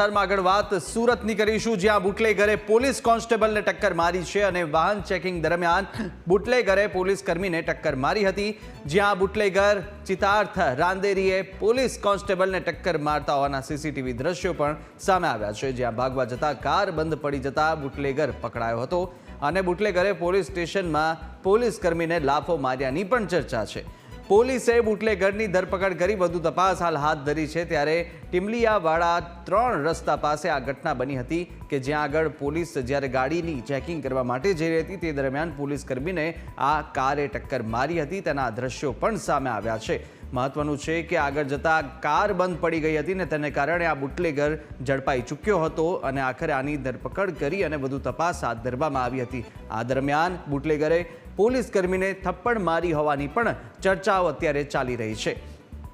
આગળ વાત સુરતની કરીશું, જ્યાં બુટલેગરે પોલીસ કોન્સ્ટેબલને ટક્કર મારી છે અને વાહન ચેકિંગ દરમિયાન બુટલેગરે પોલીસ કર્મીને ટક્કર મારી હતી. જ્યાં બુટલેગર ચિતાર્થ રાંદેરીએ પોલીસ કોન્સ્ટેબલને ટક્કર મારતા હોવાના સીસીટીવી દ્રશ્યો પણ સામે આવ્યા છે. જ્યાં ભાગવા જતા કાર બંધ પડી જતા બુટલેગર પકડાયો હતો અને બુટલેગરે પોલીસ સ્ટેશનમાં પોલીસ કર્મીને લાફો માર્યાની પણ ચર્ચા છે. પોલીસે બુટલેગરની ધરપકડ કરી વધુ તપાસ હાલ હાથ ધરી છે. ત્યારે ટીમલિયાવાળા 3 રસ્તા પાસે આ ઘટના બની હતી કે જ્યાં આગળ પોલીસ જ્યારે ગાડીની ચેકિંગ કરવા માટે જઈ રહી હતી તે દરમિયાન પોલીસ કર્મીને આ કારે ટક્કર મારી હતી. તેના દ્રશ્યો પણ સામે આવ્યા છે. મહત્વનું છે કે આગળ જતા કાર બંધ પડી ગઈ હતી ને તેને કારણે આ બુટલેગર ઝડપાઈ ચૂક્યો હતો અને આખરે આની ધરપકડ કરી અને વધુ તપાસ હાથ ધરવામાં આવી હતી. આ દરમિયાન બુટલેગરે પોલીસ કર્મીને થપ્પડ મારી હોવાની પણ ચર્ચાઓ અત્યારે ચાલી રહી છે.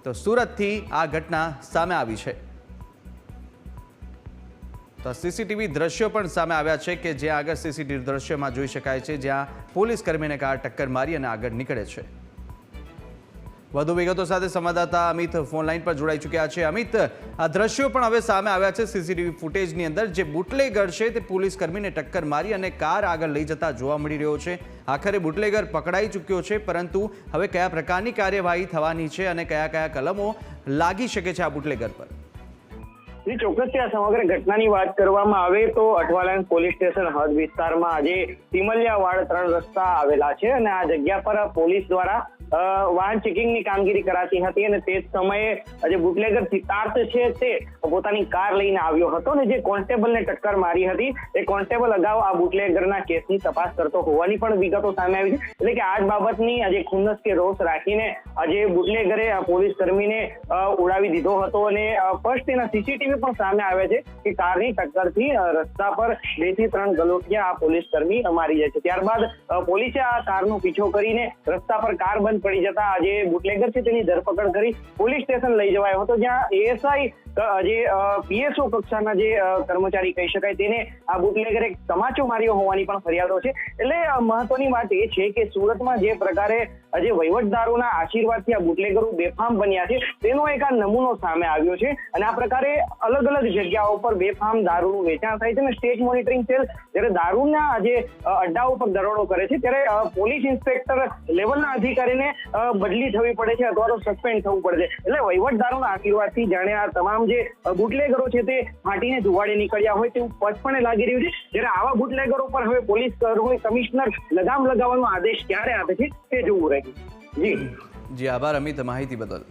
તો સુરતથી આ ઘટના સામે આવી છે. તો સીસીટીવી દ્રશ્યો પણ સામે આવ્યા છે કે જ્યાં આગળ સીસીટીવી દ્રશ્યોમાં જોઈ શકાય છે જ્યાં પોલીસ કર્મીને કાર ટક્કર મારી અને આગળ નીકળે છે. વધુ વિગતો સાથે સંવાદદાતા અમિત ફોનલાઈન પર જોડાઈ ચૂક્યા છે. અમિત, આ દ્રશ્યો પણ હવે સામે આવ્યા છે સીસીટીવી ફૂટેજની અંદર. જે બુટલેગર છે તે પોલીસ કર્મીને ટક્કર મારી અને કાર આગળ લઈ જતા જોવા મળી રહ્યો છે. આખરે બુટલેગર પકડાઈ ચૂક્યો છે, પરંતુ હવે કયા પ્રકારની કાર્યવાહી થવાની છે અને કયા કયા કલમો લાગી શકે છે આ બુટલેગર પર? ચોક્કસથી આ સમગ્ર ઘટનાની વાત કરવામાં આવે તો અઠવાલાઈન પોલીસ સ્ટેશન હદ વિસ્તારમાં આજે ટીમલિયાવાડ 3 રસ્તા આવેલા છે અને આ જગ્યા પર પોલીસ દ્વારા વાહન ચેકિંગની કામગીરી કરાતી હતી અને તે જ સમયે જે બુટલેગર સિદ્ધાર્થ છે તે પોતાની કાર લઈને આવ્યો હતો અને જે કોન્સ્ટેબલને ટક્કર મારી હતી એ કોન્સ્ટેબલ અગાઉ આ બુટલેગરના કેસની તપાસ કરતો હોવાની પણ વિગતો સામે આવી છે. એટલે કે આ જ બાબતની આજે ખુન્નસ કે રોષ રાખીને આજે બુટલેગરે આ પોલીસ કર્મીને ઉડાવી દીધો હતો અને ફર્સ્ટ એના સીસીટીવી પણ સામે આવે છે કે કારની ટક્કરથી રસ્તા પર 2 થી 3 ગલોટિયા આ પોલીસ કર્મી મારી જાય છે. ત્યારબાદ પોલીસે આ કારનો પીછો કરીને રસ્તા પર કાર બંધ પડી જતા આજે બુટલેગર છે તેની ધરપકડ કરી પોલીસ સ્ટેશન લઈ જવાયો હતો, જ્યાં એએસઆઈ જે પીએસઓ કક્ષાના જે કર્મચારી કહી શકાય તેને આ બુટલેગરે તમાચો માર્યો હોવાની પણ ફરિયાદો છે. એટલે મહત્વની વાત એ છે કે સુરતમાં જે પ્રકારે જે વહીવટદારોના આશીર્વાદથી આ બુટલેગરો બેફામ બન્યા છે તેનો એક આ નમૂનો સામે આવ્યો છે અને આ પ્રકારે અલગ અલગ જગ્યાઓ પર બેફામ દારૂનું વેચાણ થાય છે અને સ્ટેટ મોનિટરિંગ સેલ જ્યારે દારૂના જે અડ્ડાઓ પર દરોડો કરે છે ત્યારે પોલીસ ઇન્સ્પેક્ટર લેવલના અધિકારીને બદલી થવી પડે છે અથવા તો સસ્પેન્ડ થવું પડે છે. એટલે વહીવટદારોના આશીર્વાદથી જાણે આ તમામ જે બુટલેગરો છે તે ફાટીને ધુવાડે નીકળ્યા હોય તેવું સ્પષ્ટપણે લાગી રહ્યું છે. જ્યારે આવા બુટલેગરો પર હવે પોલીસ કમિશનર લગામ લગાવવાનો આદેશ ક્યારે આપે છે તે જોવું રહ્યું. જી આભાર અમિત માહિતી બદલ.